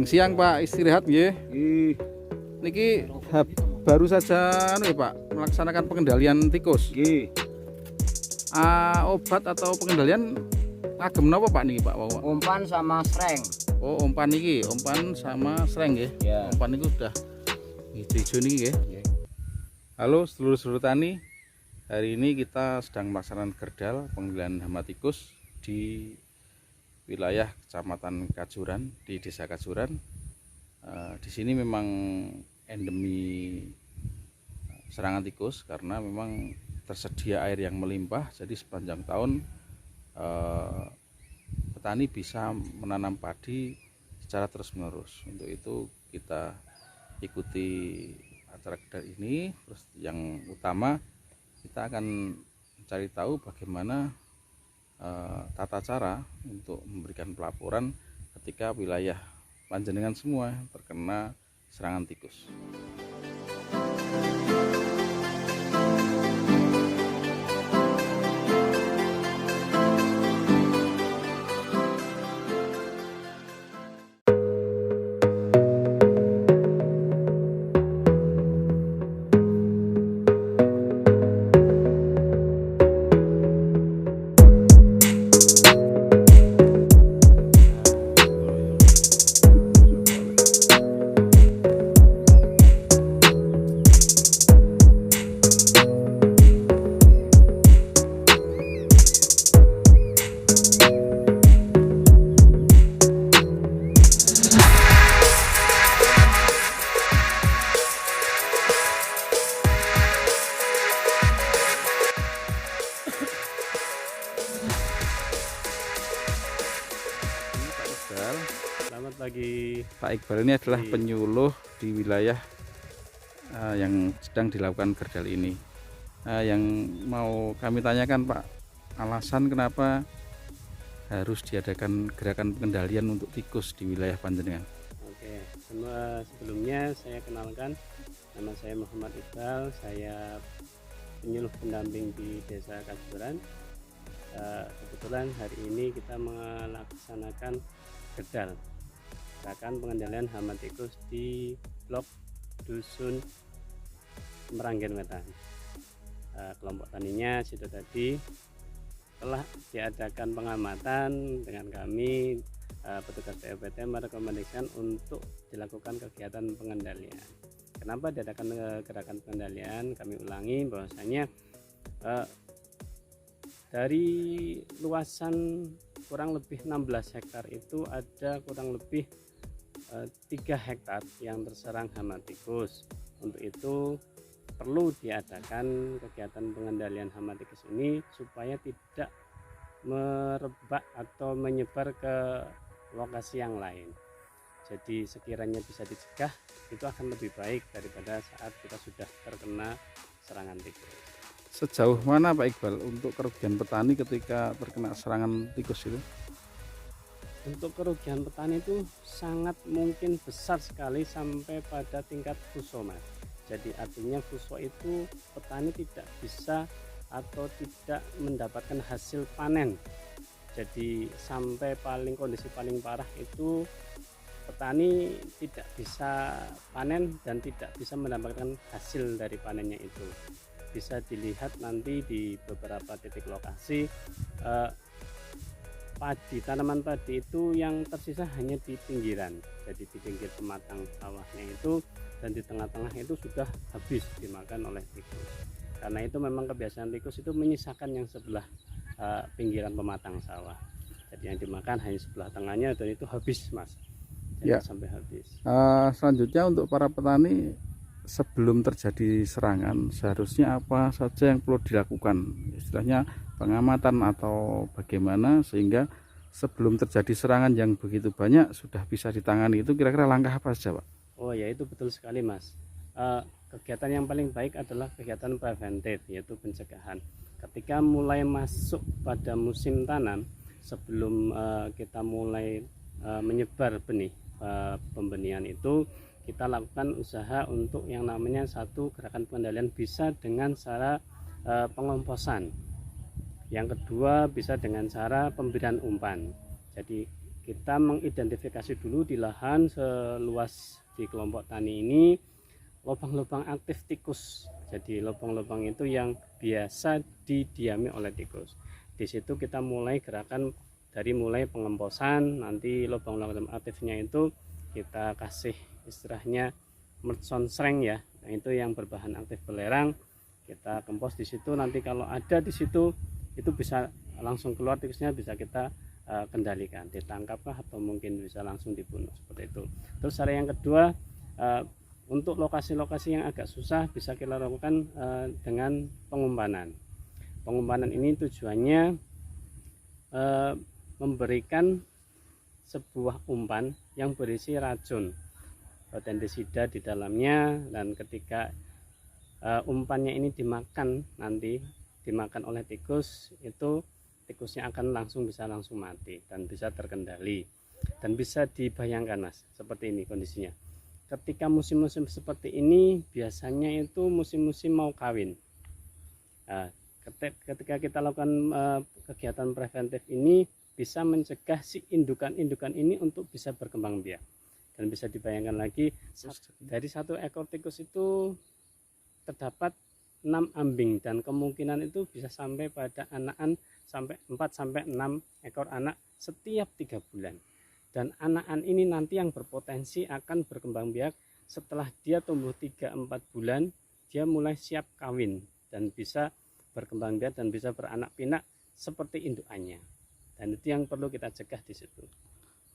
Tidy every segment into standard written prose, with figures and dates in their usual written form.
Siang Pak, istirahat nggih. Ih, Niki baru saja ya Pak, melaksanakan pengendalian tikus. nggih. Obat atau pengendalian ngagem napa Pak niki Pak? Umpan sama sreng. Oh, umpan niki, umpan sama sreng nggih. Ya. Umpan niku sudah hijau-hijau niki nggih. Nggih. Halo sedulur-sedulur tani. Hari ini kita sedang melaksanakan gerdal pengendalian hama tikus di wilayah Kecamatan Kajuran, di Desa Kajuran. Di sini memang endemi serangan tikus karena memang tersedia air yang melimpah, jadi sepanjang tahun petani bisa menanam padi secara terus-menerus. Untuk itu kita ikuti acara gerdal ini. Terus yang utama kita akan mencari tahu bagaimana tata cara untuk memberikan pelaporan ketika wilayah panjenengan semua terkena serangan tikus. Selamat pagi. Pak Iqbal ini adalah penyuluh di wilayah yang sedang dilakukan gerdal ini. Yang mau kami tanyakan Pak, alasan kenapa harus diadakan gerakan pengendalian untuk tikus di wilayah panjenengan? Oke, sebelumnya saya kenalkan, nama saya Muhammad Iqbal, saya penyuluh pendamping di Desa Kajuran. Kebetulan hari ini kita melaksanakan gerdal, gerakan pengendalian hama tikus di blok dusun Meranggen Wetan. Kelompok taninya situ tadi telah diadakan pengamatan dengan kami, petugas PUPT merekomendasikan untuk dilakukan kegiatan pengendalian. Kenapa diadakan gerakan pengendalian? Kami ulangi bahwasanya dari luasan kurang lebih 16 hektar itu ada kurang lebih 3 hektar yang terserang hama tikus. Untuk itu perlu diadakan kegiatan pengendalian hama tikus ini supaya tidak merebak atau menyebar ke lokasi yang lain. Jadi sekiranya bisa dicegah, itu akan lebih baik daripada saat kita sudah terkena serangan tikus. Sejauh mana Pak Iqbal untuk kerugian petani ketika terkena serangan tikus itu? Untuk kerugian petani itu sangat mungkin besar sekali sampai pada tingkat fuso, Mas. Jadi artinya fuso itu petani tidak bisa atau tidak mendapatkan hasil panen. Jadi sampai kondisi paling parah itu petani tidak bisa panen dan tidak bisa mendapatkan hasil dari panennya itu. Bisa dilihat nanti di beberapa titik lokasi, tanaman padi itu yang tersisa hanya di pinggiran, jadi di pinggir pematang sawahnya itu, dan di tengah-tengah itu sudah habis dimakan oleh tikus. Karena itu memang kebiasaan tikus itu menyisakan yang sebelah pinggiran pematang sawah, jadi yang dimakan hanya sebelah tengahnya dan itu habis, Mas. Jadi ya. Sampai habis. Selanjutnya untuk para petani, sebelum terjadi serangan seharusnya apa saja yang perlu dilakukan, istilahnya pengamatan atau bagaimana sehingga sebelum terjadi serangan yang begitu banyak sudah bisa ditangani. Itu kira-kira langkah apa saja Pak? Oh ya, itu betul sekali, Mas. Kegiatan yang paling baik adalah kegiatan preventif, yaitu pencegahan. Ketika mulai masuk pada musim tanam, sebelum kita mulai menyebar benih pembenihan itu, kita lakukan usaha untuk yang namanya satu gerakan pengendalian bisa dengan cara pengomposan. Yang kedua bisa dengan cara pemberian umpan. Jadi kita mengidentifikasi dulu di lahan seluas di kelompok tani ini lubang-lubang aktif tikus. Jadi lubang-lubang itu yang biasa didiami oleh tikus. Di situ kita mulai gerakan dari mulai pengemposan, nanti lubang-lubang aktifnya itu kita kasih istilahnya mercon sreng ya. Nah, itu yang berbahan aktif belerang. Kita kempos di situ, nanti kalau ada di situ itu bisa langsung keluar tikusnya, bisa kita kendalikan, ditangkapkah atau mungkin bisa langsung dibunuh seperti itu. Terus cara yang kedua, untuk lokasi-lokasi yang agak susah bisa kita lakukan dengan pengumpanan. Pengumpanan ini tujuannya memberikan sebuah umpan yang berisi racun rodentisida di dalamnya, dan ketika umpannya ini dimakan oleh tikus, itu tikusnya akan bisa langsung mati dan bisa terkendali. Dan bisa dibayangkan Mas, seperti ini kondisinya. Ketika musim-musim seperti ini biasanya itu musim-musim mau kawin. Nah, ketika kita lakukan kegiatan preventif ini bisa mencegah si indukan-indukan ini untuk bisa berkembang biak. Dan bisa dibayangkan lagi, dari satu ekor tikus itu terdapat 6 ambing, dan kemungkinan itu bisa sampai pada anakan sampai 4-6 ekor anak setiap 3 bulan. Dan anakan ini nanti yang berpotensi akan berkembang biak setelah dia tumbuh 3-4 bulan, dia mulai siap kawin dan bisa berkembang biak dan bisa beranak pinak seperti indukannya. Dan itu yang perlu kita cegah di situ.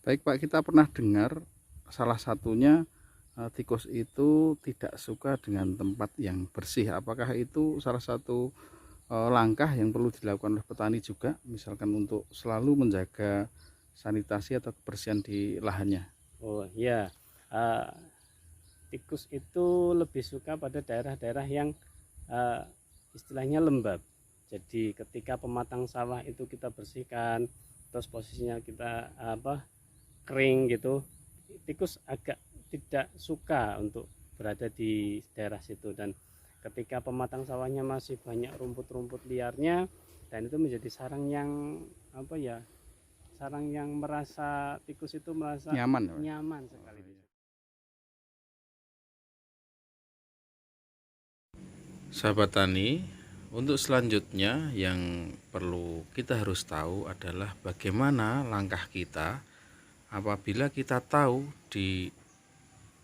Baik Pak, kita pernah dengar salah satunya tikus itu tidak suka dengan tempat yang bersih. Apakah itu salah satu langkah yang perlu dilakukan oleh petani juga, misalkan untuk selalu menjaga sanitasi atau kebersihan di lahannya? Oh iya, tikus itu lebih suka pada daerah-daerah yang istilahnya lembab. Jadi ketika pematang sawah itu kita bersihkan, terus posisinya kita kering gitu, tikus agak tidak suka untuk berada di daerah situ. Dan ketika pematang sawahnya masih banyak rumput-rumput liarnya, dan itu menjadi sarang yang sarang yang merasa tikus itu merasa nyaman sekali. Sahabat tani, untuk selanjutnya yang perlu kita harus tahu adalah bagaimana langkah kita apabila kita tahu di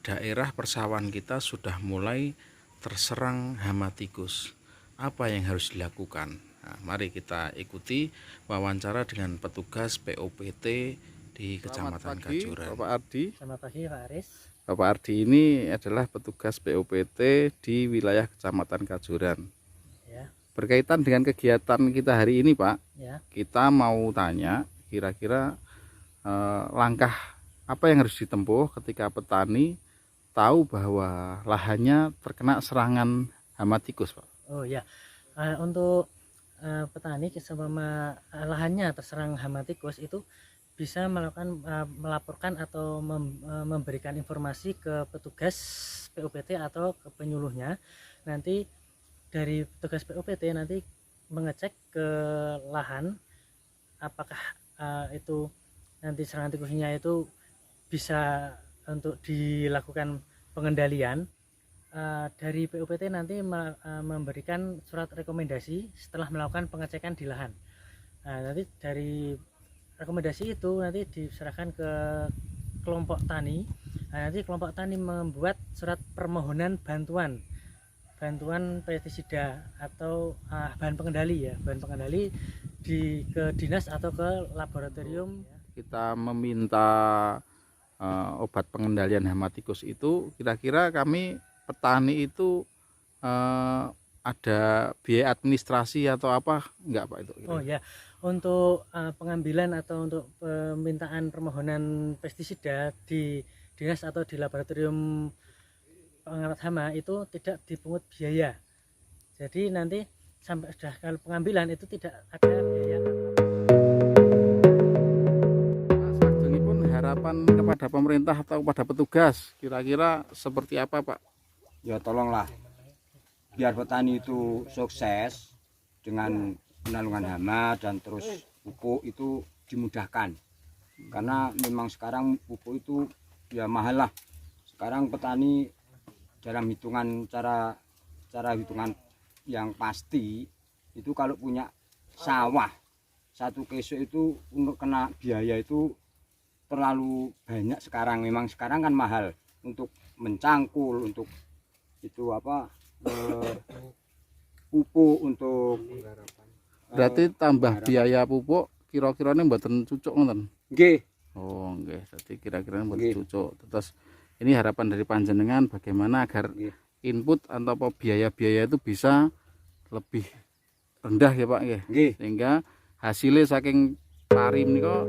daerah persawahan kita sudah mulai terserang hama tikus. Apa yang harus dilakukan? Nah, mari kita ikuti wawancara dengan petugas POPT di Kecamatan Kajuran. Bapak Ardi. Selamat pagi Pak Aris. Bapak Ardi ini adalah petugas POPT di wilayah Kecamatan Kajuran. Ya. Berkaitan dengan kegiatan kita hari ini Pak, Ya. kita mau tanya kira-kira langkah apa yang harus ditempuh ketika petani tahu bahwa lahannya terkena serangan hama tikus Pak? Oh ya, untuk petani seumpama lahannya terserang hama tikus itu bisa melaporkan atau memberikan informasi ke petugas POPT atau ke penyuluhnya. Nanti dari petugas POPT nanti mengecek ke lahan apakah itu nanti serangan tikusnya itu bisa untuk dilakukan pengendalian. Dari POPT nanti memberikan surat rekomendasi setelah melakukan pengecekan di lahan. Nanti dari rekomendasi itu nanti diserahkan ke kelompok tani. Nanti kelompok tani membuat surat permohonan bantuan pestisida atau bahan pengendali ke dinas atau ke laboratorium. Kita meminta obat pengendalian hama tikus itu, kira-kira kami petani itu ada biaya administrasi atau apa enggak Pak itu? Oh ya, untuk pengambilan atau untuk permintaan permohonan pestisida di dinas atau di laboratorium pengamat hama itu tidak dipungut biaya. Jadi nanti sampai sudah kalau pengambilan itu tidak ada biaya. Harapan kepada pemerintah atau kepada petugas kira-kira seperti apa Pak? Ya tolonglah biar petani itu sukses dengan penanggulangan hama dan terus pupuk itu dimudahkan. Karena memang sekarang pupuk itu ya mahal lah. Sekarang petani dalam hitungan cara hitungan yang pasti itu kalau punya sawah satu keso itu untuk kena biaya itu terlalu banyak sekarang. Memang sekarang kan mahal untuk mencangkul, untuk itu apa pupuk, untuk Berarti tambah biaya pupuk kira-kiranya mboten cucuk ngoten. nggih. Oh, nggih. Jadi kira-kira mboten Nggih. cucuk. Terus ini harapan dari panjenengan bagaimana agar Nggih. input atau apa biaya-biaya itu bisa lebih rendah ya Pak nggih. Nggih. Sehingga hasilnya saking pari menika